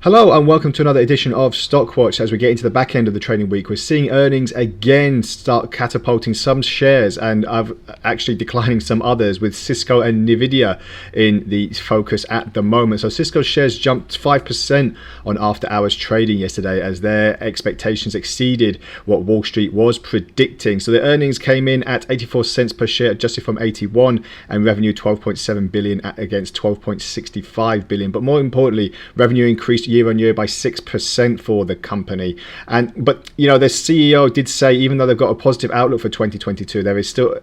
Hello and welcome to another edition of Stockwatch. As we get into the back end of the trading week, we're seeing earnings again start catapulting some shares and actually declining some others, with Cisco and Nvidia in the focus at the moment. So Cisco shares jumped 5% on after hours trading yesterday as their expectations exceeded what Wall Street was predicting. So the earnings came in at 84 cents per share, adjusted from 81, and revenue 12.7 billion against 12.65 billion. But more importantly, revenue increased year on year by 6% for the company. But you know, the CEO did say, even though they've got a positive outlook for 2022, there is still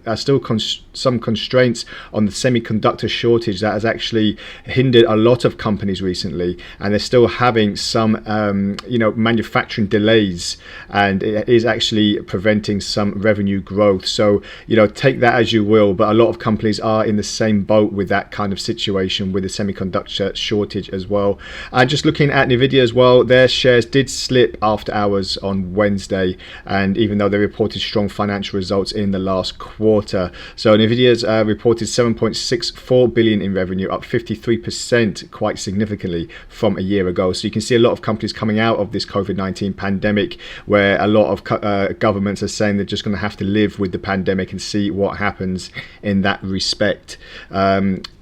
some constraints on the semiconductor shortage that has actually hindered a lot of companies recently, and they're still having some manufacturing delays, and it is actually preventing some revenue growth. So take that as you will, but a lot of companies are in the same boat with that kind of situation with the semiconductor shortage as well. And just looking at Nvidia as well, their shares did slip after hours on Wednesday, and even though they reported strong financial results in the last quarter. So Nvidia's reported 7.64 billion in revenue, up 53%, quite significantly from a year ago. So you can see a lot of companies coming out of this COVID-19 pandemic, where a lot of governments are saying they're just going to have to live with the pandemic and see what happens in that respect.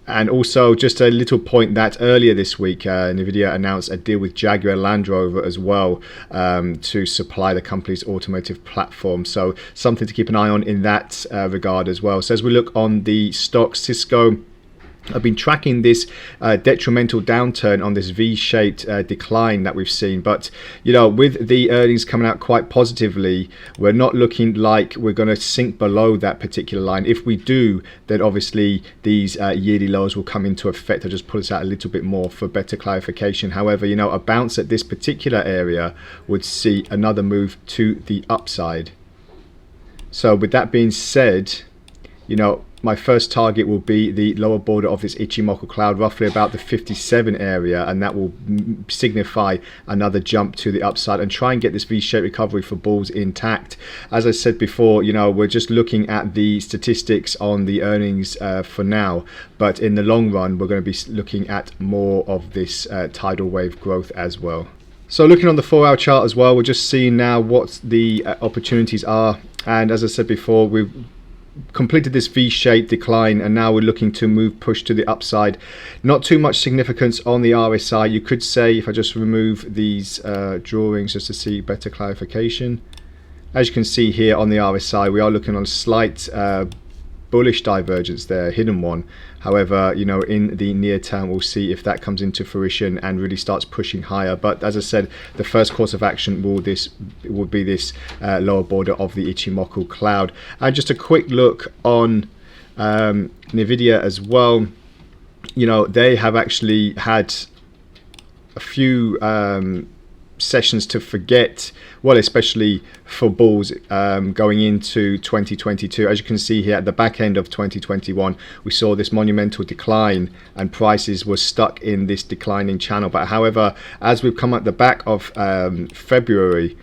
And also, just a little point that earlier this week, Nvidia announced a deal with Jaguar Land Rover as well, to supply the company's automotive platform. So something to keep an eye on in that regard as well. So as we look on the stock, Cisco, I've been tracking this detrimental downturn on this V-shaped decline that we've seen. But, with the earnings coming out quite positively, we're not looking like we're going to sink below that particular line. If we do, then obviously these yearly lows will come into effect. I'll just pull this out a little bit more for better clarification. However, a bounce at this particular area would see another move to the upside. So with that being said, my first target will be the lower border of this Ichimoku cloud, roughly about the 57 area, and that will signify another jump to the upside and try and get this V-shaped recovery for bulls intact. As I said before, we're just looking at the statistics on the earnings for now, but in the long run, we're going to be looking at more of this tidal wave growth as well. So looking on the 4-hour chart as well, we're just seeing now what the opportunities are, and as I said before, we've completed this V-shaped decline, and now we're looking to push to the upside. Not too much significance on the RSI. You could say, if I just remove these drawings just to see better clarification, as you can see here on the RSI, we are looking on a slight bullish divergence there, hidden one. However, in the near term, we'll see if that comes into fruition and really starts pushing higher. But as I said, the first course of action will be this lower border of the Ichimoku cloud. And just a quick look on Nvidia as well. They have actually had a few sessions to forget, well, especially for bulls going into 2022. As you can see here at the back end of 2021, we saw this monumental decline and prices were stuck in this declining channel. But however, as we've come at the back of February,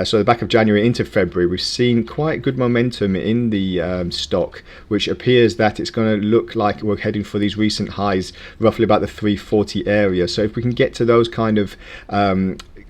so the back of January into February, we've seen quite good momentum in the stock, which appears that it's going to look like we're heading for these recent highs, roughly about the 340 area. So if we can get to those kind of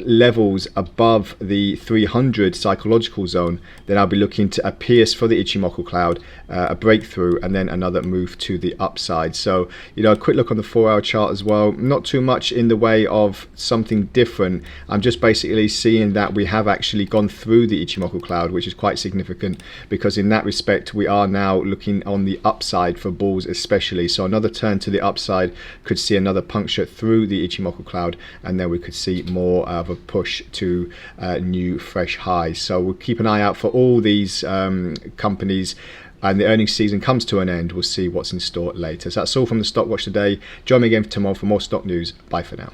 levels above the 300 psychological zone, then I'll be looking to a pierce for the Ichimoku cloud, a breakthrough, and then another move to the upside. So a quick look on the 4-hour chart as well. Not too much in the way of something different. I'm just basically seeing that we have actually gone through the Ichimoku cloud, which is quite significant, because in that respect we are now looking on the upside for bulls especially. So another turn to the upside could see another puncture through the Ichimoku cloud, and then we could see more of a push to new fresh highs. So we'll keep an eye out for all these companies, and the earnings season comes to an end. We'll see what's in store later. So that's all from the Stockwatch today. Join me again for tomorrow for more stock news. Bye for now.